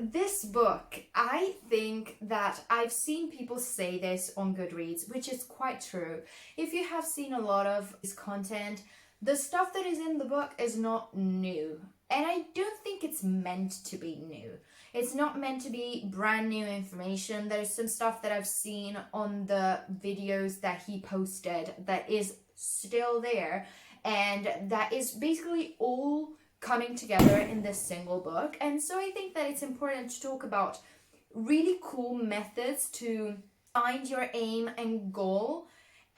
this book, I think that I've seen people say this on Goodreads, which is quite true. If you have seen a lot of his content, the stuff that is in the book is not new. And I don't think it's meant to be new. It's not meant to be brand new information. There's some stuff that I've seen on the videos that he posted that is still there. And that is basically all coming together in this single book. And so I think that it's important to talk about really cool methods to find your aim and goal.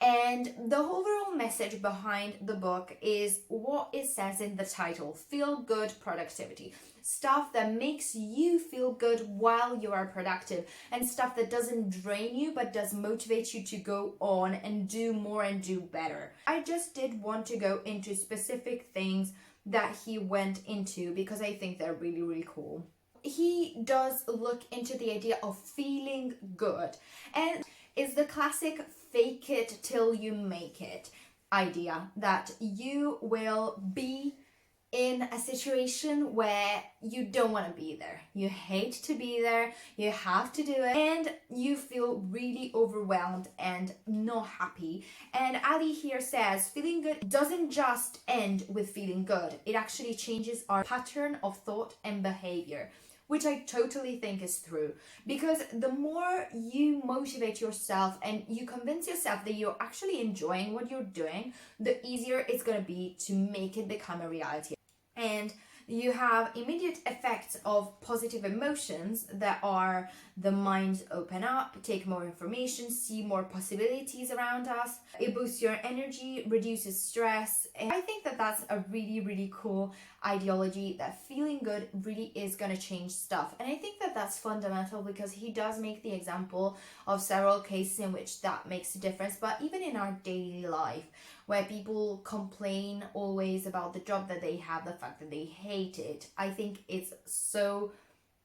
And the overall message behind the book is what it says in the title: feel good productivity. Stuff that makes you feel good while you are productive, and stuff that doesn't drain you but does motivate you to go on and do more and do better. I just did want to go into specific things that he went into because I think they're really, really cool. He does look into the idea of feeling good, and it's the classic fake it till you make it idea that you will be in a situation where you don't want to be there. You hate to be there, you have to do it, and you feel really overwhelmed and not happy. And Ali here says feeling good doesn't just end with feeling good. It actually changes our pattern of thought and behavior, which I totally think is true. Because the more you motivate yourself and you convince yourself that you're actually enjoying what you're doing, the easier it's going to be to make it become a reality. And you have immediate effects of positive emotions that are the mind open up, take more information, see more possibilities around us. It boosts your energy, reduces stress. And I think that that's a really, really cool ideology, that feeling good really is going to change stuff. And I think that that's fundamental because he does make the example of several cases in which that makes a difference. But even in our daily life, where people complain always about the job that they have, the fact that they hate it, I think it's so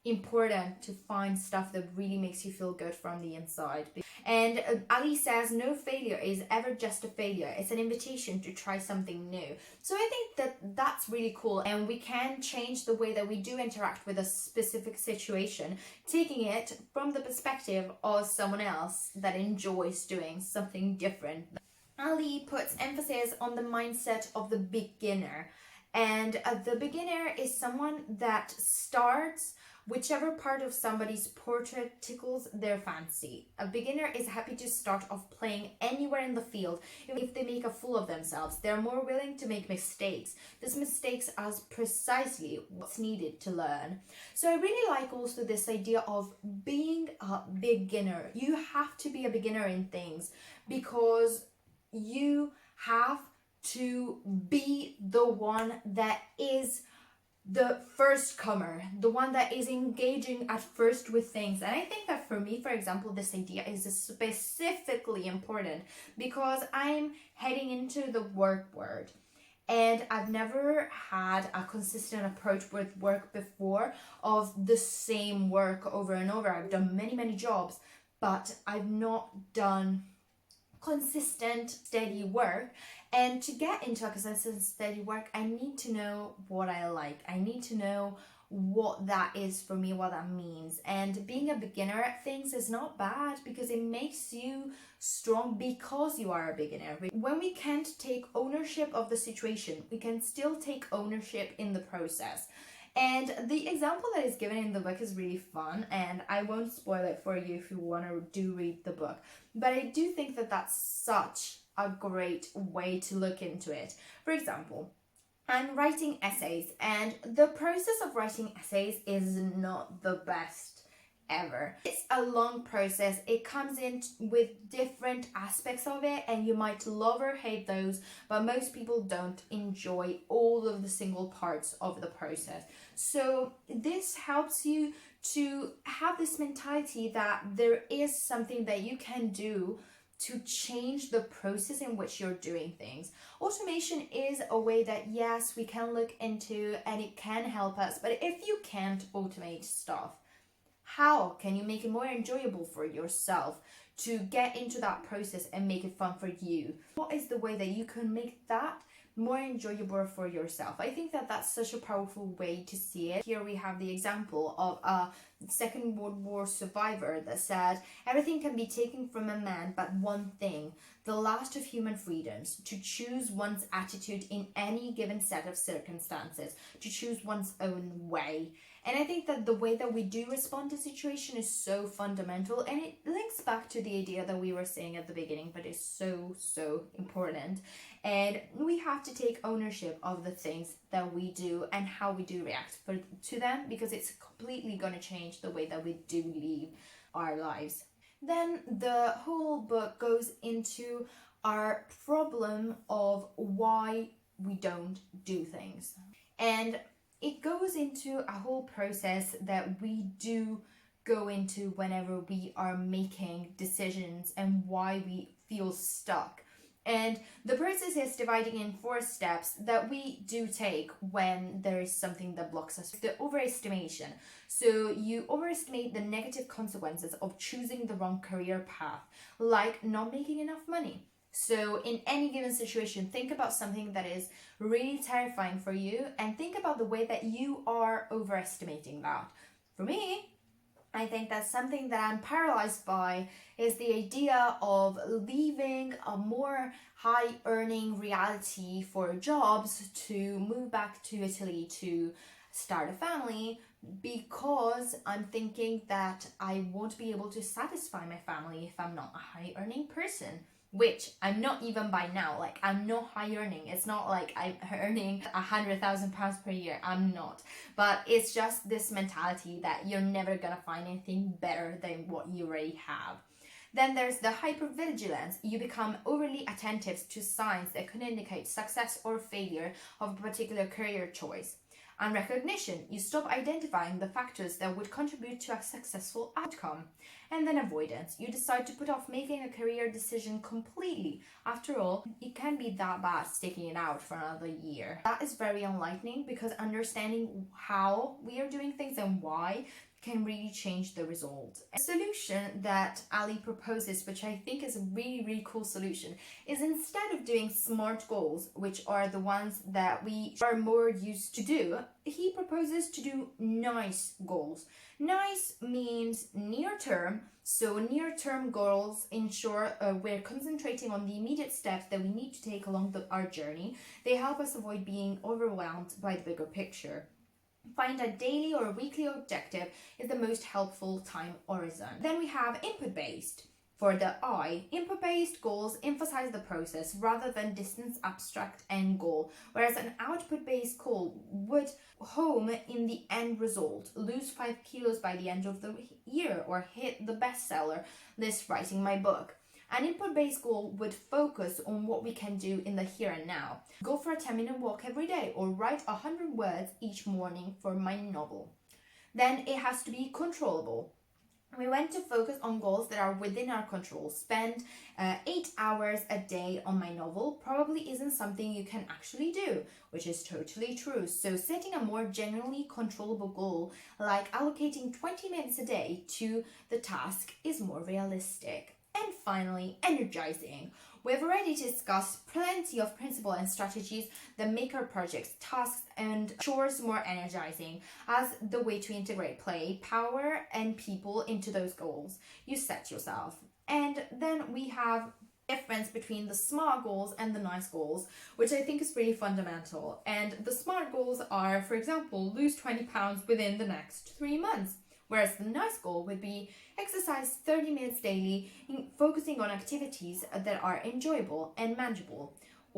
important to find stuff that really makes you feel good from the inside. And Ali says no failure is ever just a failure. It's an invitation to try something new. So I think that that's really cool, and we can change the way that we do interact with a specific situation, taking it from the perspective of someone else that enjoys doing something different. Ali puts emphasis on the mindset of the beginner, and the beginner is someone that starts whichever part of somebody's portrait tickles their fancy. A beginner is happy to start off playing anywhere in the field. If they make a fool of themselves, they're more willing to make mistakes. These mistakes are precisely what's needed to learn. So I really like also this idea of being a beginner. You have to be a beginner in things because you have to be the one that is the first comer, the one that is engaging at first with things. And I think that for me, for example, this idea is specifically important because I'm heading into the work world. And I've never had a consistent approach with work before of the same work over and over. I've done many jobs, but I've not done consistent, steady work. And to get into a consistent, steady work, I need to know what I like. I need to know what that is for me, what that means. And being a beginner at things is not bad because it makes you strong because you are a beginner. When we can't take ownership of the situation, we can still take ownership in the process. And the example that is given in the book is really fun, and I won't spoil it for you if you want to do read the book. But I do think that that's such a great way to look into it. For example, I'm writing essays, and the process of writing essays is not the best ever. It's a long process. It comes in with different aspects of it, and you might love or hate those, but most people don't enjoy all of the single parts of the process. So this helps you to have this mentality that there is something that you can do to change the process in which you're doing things. Automation is a way that, yes, we can look into and it can help us, but if you can't automate stuff, how can you make it more enjoyable for yourself to get into that process and make it fun for you? What is the way that you can make that more enjoyable for yourself. I think that that's such a powerful way to see it. Here we have the example of a Second World War survivor that said, everything can be taken from a man but one thing, the last of human freedoms, to choose one's attitude in any given set of circumstances, to choose one's own way. And I think that the way that we do respond to situation is so fundamental, and it links back to the idea that we were saying at the beginning, but it's so important. And we have to take ownership of the things that we do and how we do react to them, because it's completely going to change the way that we do live our lives. Then the whole book goes into our problem of why we don't do things. And it goes into a whole process that we do go into whenever we are making decisions and why we feel stuck. And the process is dividing in 4 steps that we do take when there is something that blocks us. The overestimation. So you overestimate the negative consequences of choosing the wrong career path, like not making enough money. So in any given situation, think about something that is really terrifying for you and think about the way that you are overestimating that. For me, I think that something that I'm paralyzed by is the idea of leaving a more high earning reality for jobs to move back to Italy to start a family, because I'm thinking that I won't be able to satisfy my family if I'm not a high earning person. Which I'm not even by now. Like, I'm not high earning. It's not like I'm earning £100,000 per year. I'm not. But it's just this mentality that you're never gonna find anything better than what you already have. Then there's the hypervigilance. You become overly attentive to signs that could indicate success or failure of a particular career choice. And recognition, you stop identifying the factors that would contribute to a successful outcome. And then avoidance, you decide to put off making a career decision completely. After all, it can't be that bad sticking it out for another year. That is very enlightening, because understanding how we are doing things and why can really change the result. A solution that Ali proposes, which I think is a really cool solution, is instead of doing SMART goals, which are the ones that we are more used to do, he proposes to do NICE goals. NICE means near term, so near term goals ensure we're concentrating on the immediate steps that we need to take along our journey. They help us avoid being overwhelmed by the bigger picture. Find a daily or weekly objective is the most helpful time horizon. Then we have input-based. For the I, input-based goals emphasize the process rather than distance, abstract end goal, whereas an output-based goal would home in the end result, lose 5 kilos by the end of the year, or hit the bestseller list writing my book. An input-based goal would focus on what we can do in the here and now. Go for a 10-minute walk every day, or write 100 words each morning for my novel. Then it has to be controllable. We want to focus on goals that are within our control. Spend 8 hours a day on my novel probably isn't something you can actually do, which is totally true. So setting a more generally controllable goal, like allocating 20 minutes a day to the task, is more realistic. And finally, energizing. We've already discussed plenty of principles and strategies that make our projects, tasks, and chores more energizing as the way to integrate play, power, and people into those goals you set yourself. And then we have difference between the SMART goals and the NICE goals, which I think is really fundamental. And the SMART goals are, for example, lose 20 pounds within the next 3 months. Whereas the NICE goal would be exercise 30 minutes daily, focusing on activities that are enjoyable and manageable.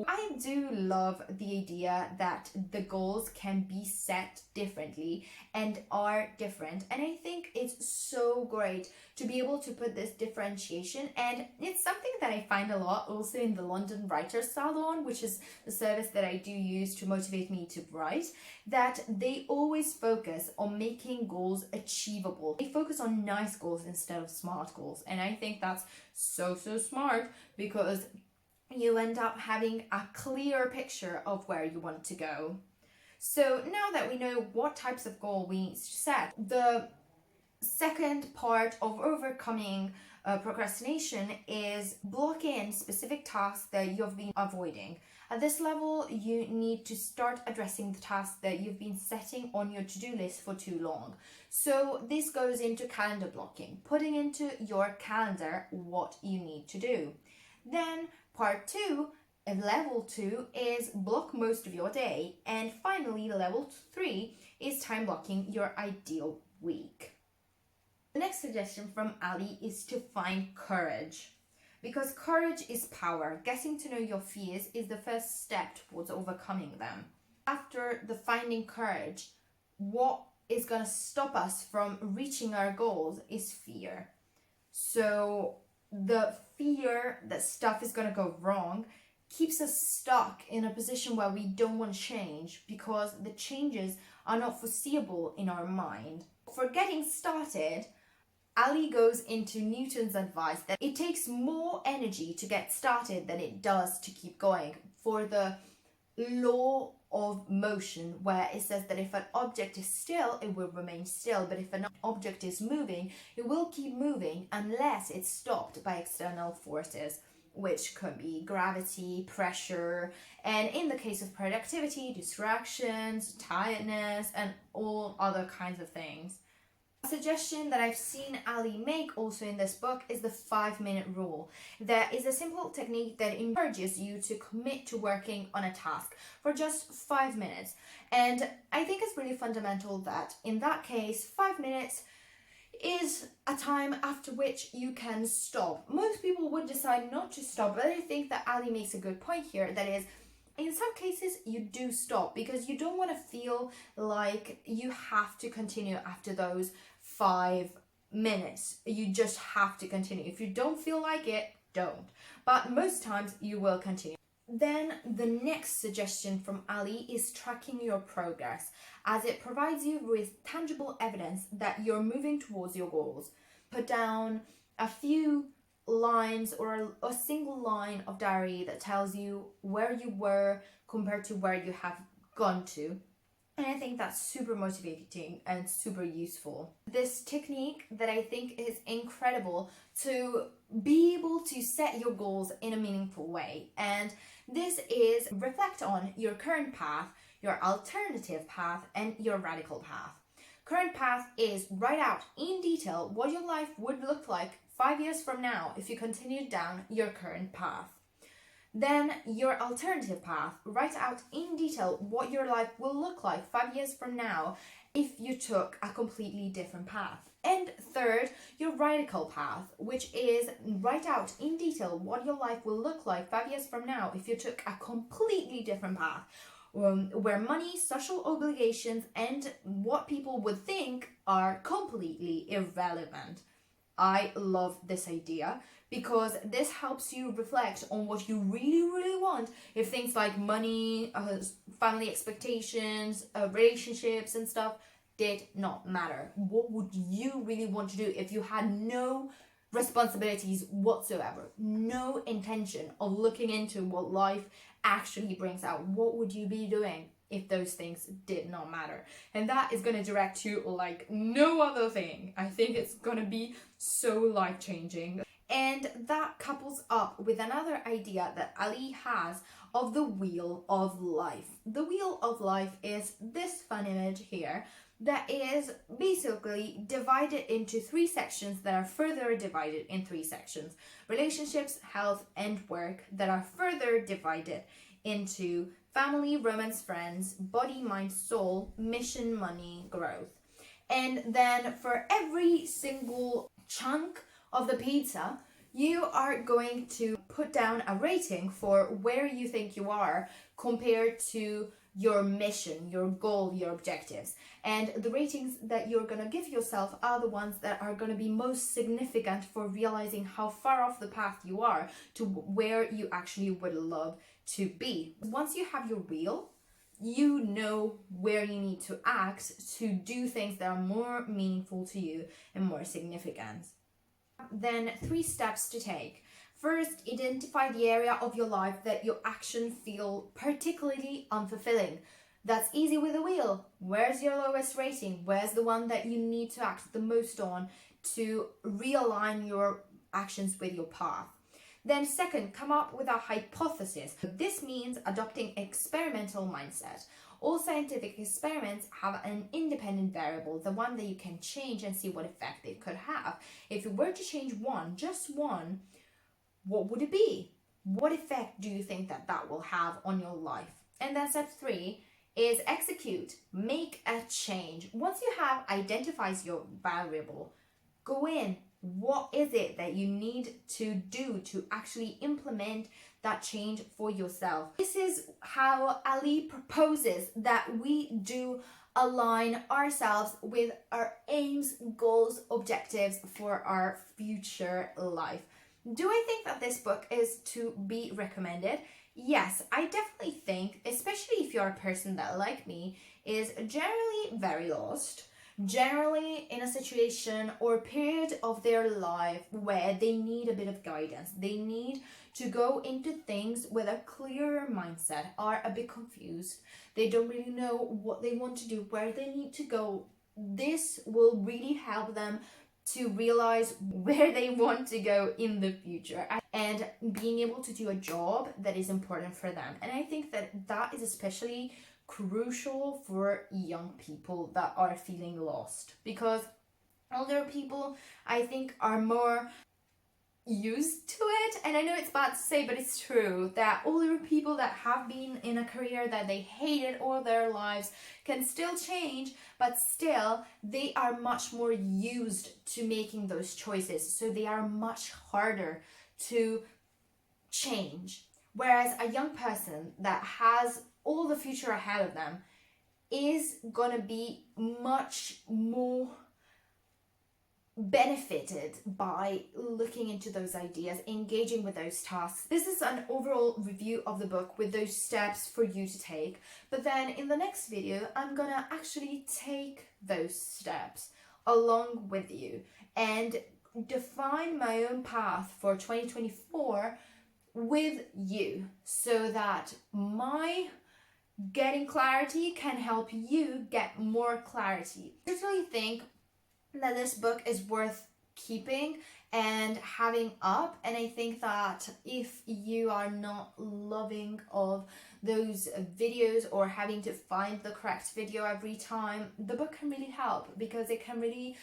I do love the idea that the goals can be set differently and are different, and I think it's so great to be able to put this differentiation, and it's something that I find a lot also in the London Writers Salon, which is the service that I do use to motivate me to write, that they always focus on making goals achievable. They focus on NICE goals instead of SMART goals, and I think that's so smart, because you end up having a clear picture of where you want to go. So now that we know what types of goal we need to set, the second part of overcoming procrastination is block in specific tasks that you've been avoiding. At this level, you need to start addressing the tasks that you've been setting on your to-do list for too long. So this goes into calendar blocking, putting into your calendar what you need to do. Then part 2, level 2 is block most of your day. And finally, level 3 is time blocking your ideal week. The next suggestion from Ali is to find courage. Because courage is power. Getting to know your fears is the first step towards overcoming them. After the finding courage, what is going to stop us from reaching our goals is fear. So the fear that stuff is going to go wrong keeps us stuck in a position where we don't want to change because the changes are not foreseeable in our mind. For getting started, Ali goes into Newton's advice that it takes more energy to get started than it does to keep going. For the law of motion, where it says that if an object is still, it will remain still, but if an object is moving, it will keep moving unless it's stopped by external forces, which could be gravity, pressure, and in the case of productivity, distractions, tiredness, and all other kinds of things. A suggestion that I've seen Ali make also in this book is the 5-minute rule. There is a simple technique that encourages you to commit to working on a task for just 5 minutes. And I think it's really fundamental that in that case, 5 minutes is a time after which you can stop. Most people would decide not to stop, but I think that Ali makes a good point here. That is, in some cases, you do stop because you don't want to feel like you have to continue after those 5 minutes. You just have to continue. If you don't feel like it, don't. But most times you will continue. Then the next suggestion from Ali is tracking your progress, as it provides you with tangible evidence that you're moving towards your goals. Put down a few lines or a single line of diary that tells you where you were compared to where you have gone to. And I think that's super motivating and super useful. This technique that I think is incredible to be able to set your goals in a meaningful way. And this is reflect on your current path, your alternative path, and your radical path. Current path is write out in detail what your life would look like 5 years from now if you continued down your current path. Then your alternative path, write out in detail what your life will look like 5 years from now if you took a completely different path. And third, your radical path, which is write out in detail what your life will look like 5 years from now if you took a completely different path, where money, social obligations, and what people would think are completely irrelevant. I love this idea because this helps you reflect on what you really, really want. If things like money, family expectations, relationships and stuff did not matter. What would you really want to do if you had no responsibilities whatsoever, no intention of looking into what life actually brings out? What would you be doing if those things did not matter? And that is going to direct you like no other thing. I think it's going to be so life-changing. And that couples up with another idea that Ali has of the wheel of life. The wheel of life is this fun image here that is basically divided into 3 sections that are further divided in 3 sections. Relationships, health, and work that are further divided into family, romance, friends, body, mind, soul, mission, money, growth. And then for every single chunk of the pizza, you are going to put down a rating for where you think you are compared to your mission, your goal, your objectives. And the ratings that you're going to give yourself are the ones that are going to be most significant for realizing how far off the path you are to where you actually would love to be. Once you have your wheel, you know where you need to act to do things that are more meaningful to you and more significant. Then 3 steps to take. First, identify the area of your life that your actions feel particularly unfulfilling. That's easy with a wheel. Where's your lowest rating? Where's the one that you need to act the most on to realign your actions with your path? Then second, come up with a hypothesis. This means adopting experimental mindset. All scientific experiments have an independent variable, the one that you can change and see what effect it could have. If you were to change one, just one, what would it be? What effect do you think that will have on your life? And then step 3 is execute, make a change. Once you have identified your variable, go in. What is it that you need to do to actually implement that change for yourself? This is how Ali proposes that we do align ourselves with our aims, goals, objectives for our future life. Do I think that this book is to be recommended? Yes, I definitely think, especially if you're a person that, like me, is generally very lost, generally in a situation or period of their life where they need a bit of guidance. They need to go into things with a clearer mindset, are a bit confused. They don't really know what they want to do, where they need to go. This will really help them to realize where they want to go in the future and being able to do a job that is important for them. And I think that is especially crucial for young people that are feeling lost, because older people, I think, are more used to it. And I know it's bad to say, but it's true that older people that have been in a career that they hated all their lives can still change, but still they are much more used to making those choices, so they are much harder to change. Whereas a young person that has all the future ahead of them is gonna be much more benefited by looking into those ideas, engaging with those tasks. This is an overall review of the book with those steps for you to take, but then in the next video I'm gonna actually take those steps along with you and define my own path for 2024 with you, so that my getting clarity can help you get more clarity. I really think that this book is worth keeping and having up, and I think that if you are not loving of those videos or having to find the correct video every time, the book can really help, because it can really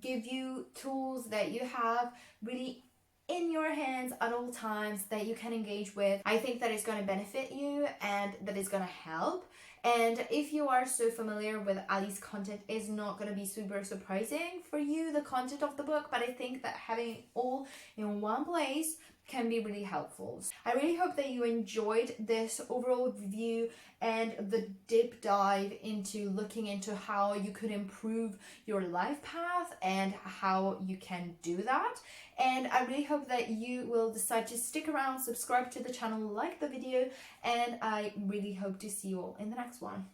give you tools that you have really in your hands at all times that you can engage with. I think that is going to benefit you and that is going to help. And if you are so familiar with Ali's content, it's not going to be super surprising for you, the content of the book, but I think that having it all in one place can be really helpful. I really hope that you enjoyed this overall review and the deep dive into looking into how you could improve your life path and how you can do that. And I really hope that you will decide to stick around, subscribe to the channel, like the video, and I really hope to see you all in the next one.